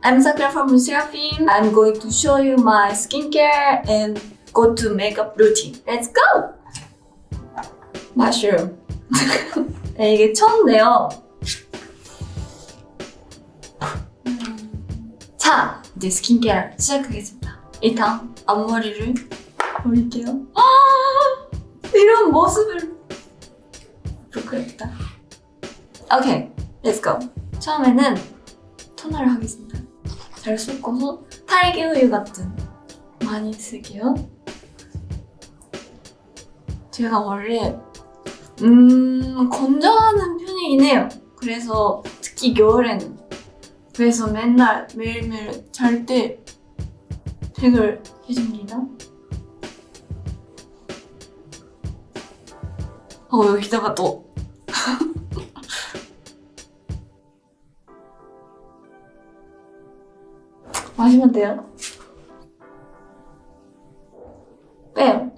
I'm Sakura from Seraphim. I'm going to show you my skincare and go to makeup routine. Let's go! Mushroom. 네, 이게 처음인데요. 자, 이제 스킨케어 시작하겠습니다. 일단 앞머리를 올릴게요. 이런 모습을 부끄럽다. 오케이, let's go. 처음에는 토너를 하겠습니다. 잘 섞어서 딸기우유 같은 많이 쓸게요. 제가 원래 건조하는 편이긴 해요. 그래서 특히 겨울에는 그래서 맨날 매일매일 잘 때 팩을 해줍니다. 여기다가 또 마시면 돼요. 빼요.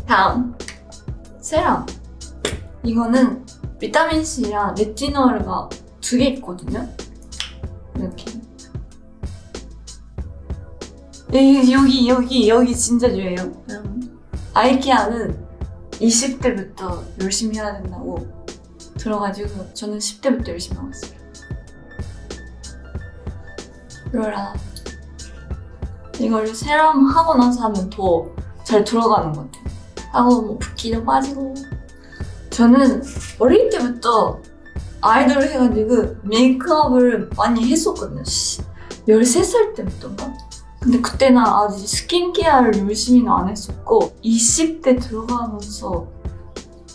다음 세럼. 이거는 비타민C랑 레티놀가 2개 있거든요. 이렇게 여기 진짜 중요해요. 아이케아는 20대부터 열심히 해야 된다고 들어가지고 저는 10대부터 열심히 하고 있어요. 로라. 이걸 세럼 하고 나서 하면 더 잘 들어가는 것 같아요. 하고 뭐 붓기도 빠지고. 저는 어릴 때부터 아이돌을 해가지고 메이크업을 많이 했었거든요. 13살 때부터인가? 근데 그때는 아직 스킨케어를 열심히는 안 했었고 20대 들어가면서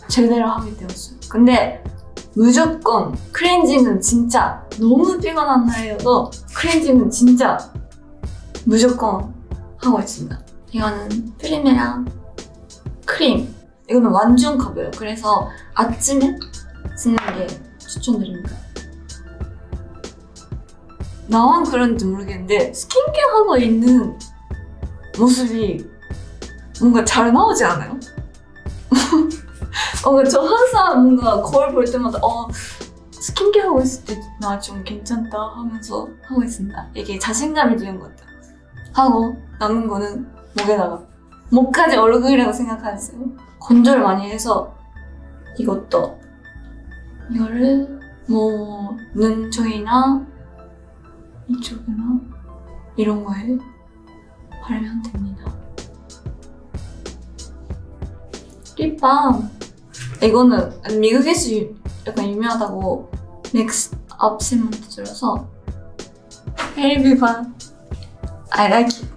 제대로 하게 되었어요. 근데 무조건 클렌징은 진짜 너무 피곤한 날이어도 클렌징은 진짜 무조건 하고 있습니다. 이거는 프리메라 크림. 이거는 완전 가벼워요. 그래서 아침에 쓰는 게 추천드립니다. 나만 그런지 모르겠는데 스킨케어 하고 있는 모습이 뭔가 잘 나오지 않아요? 저 항상 뭔가 거울 볼 때마다 스킨케어 하고 있을 때 나 좀 괜찮다 하면서 하고 있습니다. 이게 자신감이 드는 것 같아요. 하고 남은 거는 목에다가 목까지 얼굴이라고 생각하세요. 건조를 많이 해서 이거를 뭐 눈 쪽이나 이쪽이나 이런 거에 바르면 됩니다. 립밤. 이거는 미국에서 약간 유명하다고 맥스업 세먼트라서 헬비밤. I like it.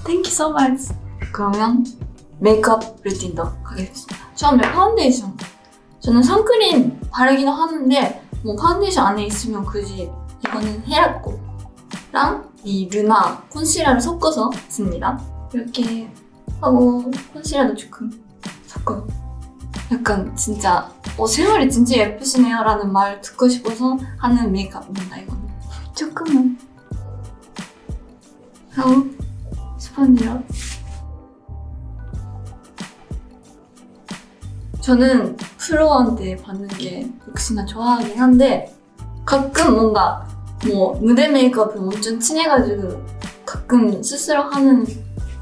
Thank you so much. 그러면 메이크업 루틴도 가겠습니다. 처음에 파운데이션. 저는 선크림 바르기도 하는데 뭐 파운데이션 안에 있으면 굳이 이거는 헤라코랑 이 루나 콘실러를 섞어서 씁니다. 이렇게 하고 콘실러도 조금 섞어요. 약간 진짜 실물이 진짜 예쁘시네요 라는 말 듣고 싶어서 하는 메이크업입니다. 이거는 조금만 하고 스펀지로. 저는 프로한테 받는 게 역시나 좋아하긴 한데 가끔 뭔가 뭐 무대 메이크업이 엄청 친해가지고 가끔 스스로 하는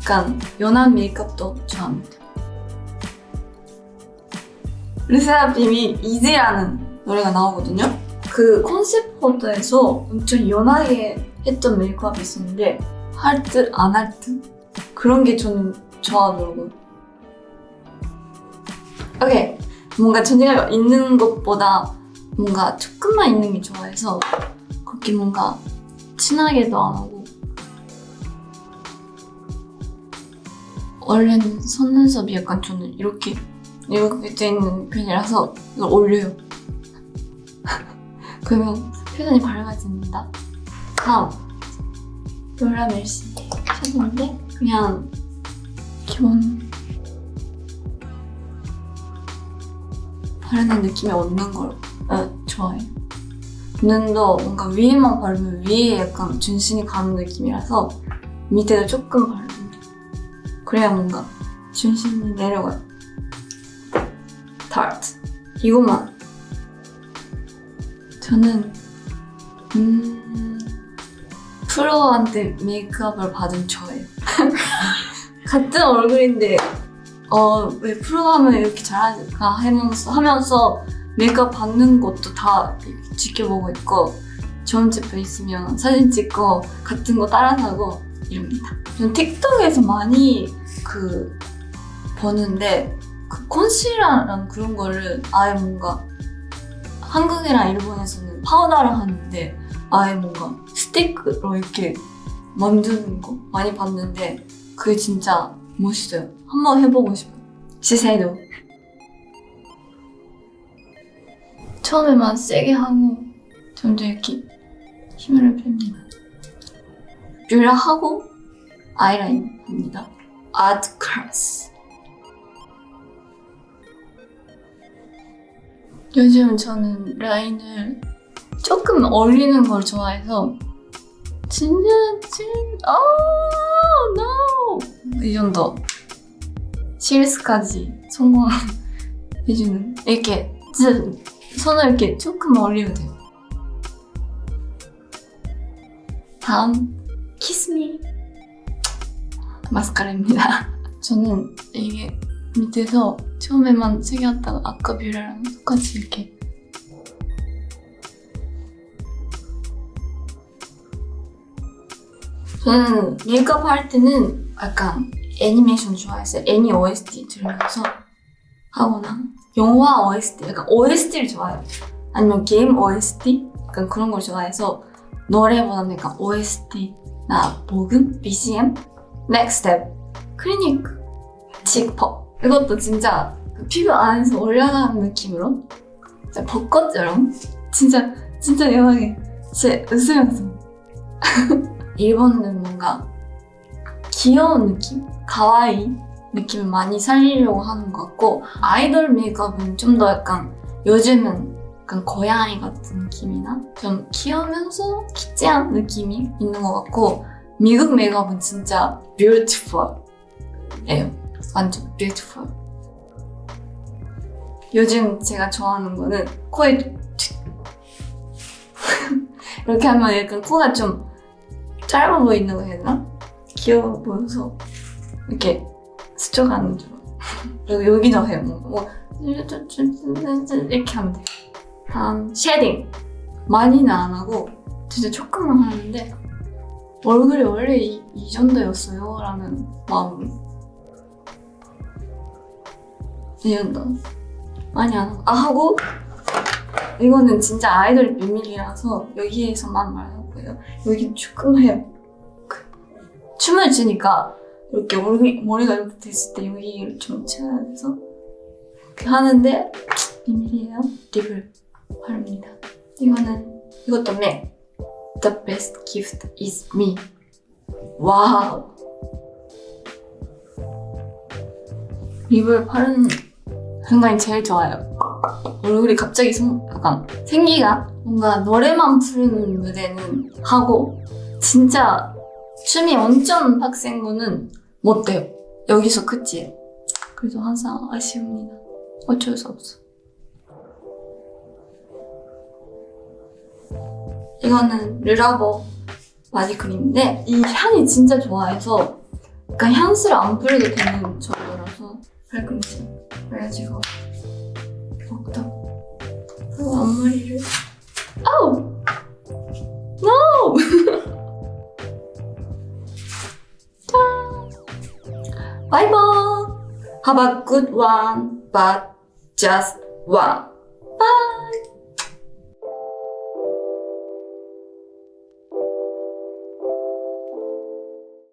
약간 연한 메이크업도 좋아합니다. 르세라핌이 이지라는 노래가 나오거든요. 그 컨셉 포토에서 엄청 연하게 했던 메이크업이 있었는데 할 듯 안 할 듯? 그런 게 저는 좋아하더라고요. 오케이. 뭔가 존재감이 있는 것보다 뭔가 조금만 있는 게 좋아해서 그렇게 뭔가 진하게도 안 하고. 원래는 속눈썹이 약간 저는 이렇게 돼 있는 편이라서 이걸 올려요. 그러면 표정이 밝아집니다. 다음 로라 멜시 섀도우인데 그냥 기본 바르는 느낌이 없는 걸 좋아해요. 눈도 뭔가 위에만 바르면 위에 약간 준신이 가는 느낌이라서 밑에도 조금 바릅니다. 그래야 뭔가 준신이 내려가요. 타르트. 이것만 저는 프로한테 메이크업을 받은 저예요. 같은 얼굴인데 왜 프로 하면 이렇게 잘할까 하면서 메이크업 받는 것도 다 지켜보고 있고 좋은 제품 있으면 사진 찍고 같은 거 따라하고 이럽니다. 저는 틱톡에서 많이 보는데 컨실러랑 그런 거를 아예 뭔가 한국이랑 일본에서는 파우더를 하는데 아예 뭔가 스틱으로 이렇게 만드는 거 많이 봤는데 그게 진짜 멋있어요. 한번 해보고 싶어요. 시세도 처음에만 세게 하고 점점 이렇게 힘을 뺍니다. 뷰러 하고 아이라인 합니다. 아트 클래스. 요즘 저는 라인을 조금 올리는 걸 좋아해서 no! 이 정도 실수까지 성공해주는 이렇게 진짜 손을 이렇게 조금 올리면 돼요. 다음 키스미 마스카라입니다. 저는 이게 밑에서 처음에만 새겨놨다가 아까 뷰러랑 똑같이 이렇게 저는 메이크업 할 때는 약간 애니메이션 좋아했어요. 애니 OST 들으면서 하거나 영화 OST, 약간 OST를 좋아해요. 아니면 게임 OST? 약간 그런 걸 좋아해서 노래보다는 약간 OST나 복음, BGM, Next Step, 클리닉, 칙퍼 이것도 진짜 피부 안에서 올라가는 느낌으로 진짜 벚꽃처럼 진짜 영하게 진짜 웃으면서 일본은 뭔가 귀여운 느낌? 가와이 느낌을 많이 살리려고 하는 것 같고 아이돌 메이크업은 좀 더 약간 요즘은 약간 고양이 같은 느낌이나 좀 귀여우면서 키티한 느낌이 있는 것 같고 미국 메이크업은 진짜 beautiful해요. 완전 beautiful. 요즘 제가 좋아하는 거는 코에 이렇게 하면 약간 코가 좀 짧아 보이는 거 해야 되나? 귀여워 보여서 이렇게 스쳐가는 줄. 그리고 여기도 해요. 이렇게 하면 돼요. 다음 쉐딩. 많이는 안 하고 진짜 조금만 하는데 얼굴이 원래 이 정도였어요 라는 마음으로 이 정도. 많이 안 하고 하고 이거는 진짜 아이돌 비밀이라서 여기에서만 말할 거예요. 여기 조금 해요. 춤을 추니까 이렇게 머리가 이렇게 됐을 때 여기를 좀 채워야 돼서 이렇게 하는데 비밀이에요. 립을 바릅니다. 이것도 MAC The best gift is me. 와우. 립을 바르는 순간이 제일 좋아요. 얼굴이 갑자기 약간 생기가 뭔가 노래만 부르는 무대는 하고 진짜 춤이 엄청 빡센 거는 못 돼요. 여기서 끝이에요. 그래서 항상 아쉬웁니다. 어쩔 수 없어. 이거는 르라보 바디크림인데 이 향이 진짜 좋아해서 약간 향수를 안 뿌려도 되는 정도라서 발꿈치 그래가지고 먹다 그리고 앞머리를 아우! No! 짠! Bye bye! Have a good one, but just one.